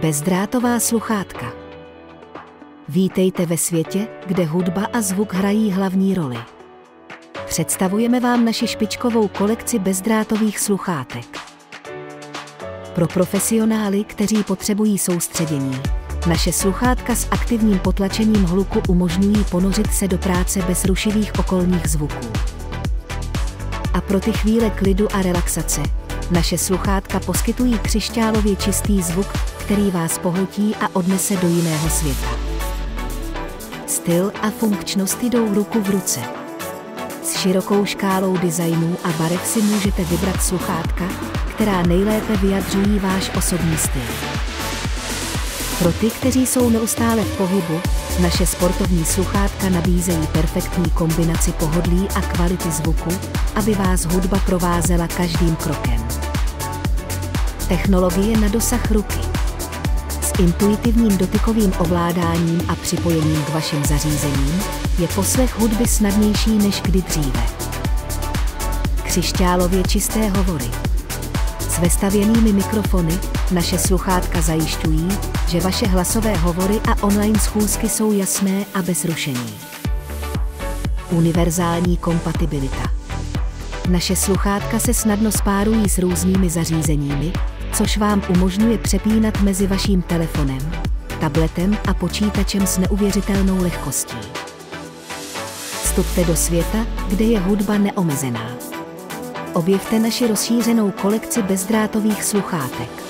Bezdrátová sluchátka. Vítejte ve světě, kde hudba a zvuk hrají hlavní roli. Představujeme vám naši špičkovou kolekci bezdrátových sluchátek. Pro profesionály, kteří potřebují soustředění, naše sluchátka s aktivním potlačením hluku umožňují ponořit se do práce bez rušivých okolních zvuků. A pro ty chvíle klidu a relaxace, naše sluchátka poskytují křišťálově čistý zvuk, který vás pohltí a odnese do jiného světa. Styl a funkčnost jdou ruku v ruce. S širokou škálou designů a barev si můžete vybrat sluchátka, která nejlépe vyjadřují váš osobní styl. Pro ty, kteří jsou neustále v pohybu, naše sportovní sluchátka nabízejí perfektní kombinaci pohodlí a kvality zvuku, aby vás hudba provázela každým krokem. Technologie na dosah ruky. S intuitivním dotykovým ovládáním a připojením k vašim zařízením je poslech hudby snadnější než kdy dříve. Křišťálově čisté hovory. S vestavěnými mikrofony naše sluchátka zajišťují, že vaše hlasové hovory a online schůzky jsou jasné a bez rušení. Univerzální kompatibilita. Naše sluchátka se snadno spárují s různými zařízeními, což vám umožňuje přepínat mezi vaším telefonem, tabletem a počítačem s neuvěřitelnou lehkostí. Vstupte do světa, kde je hudba neomezená. Objevte naši rozšířenou kolekci bezdrátových sluchátek.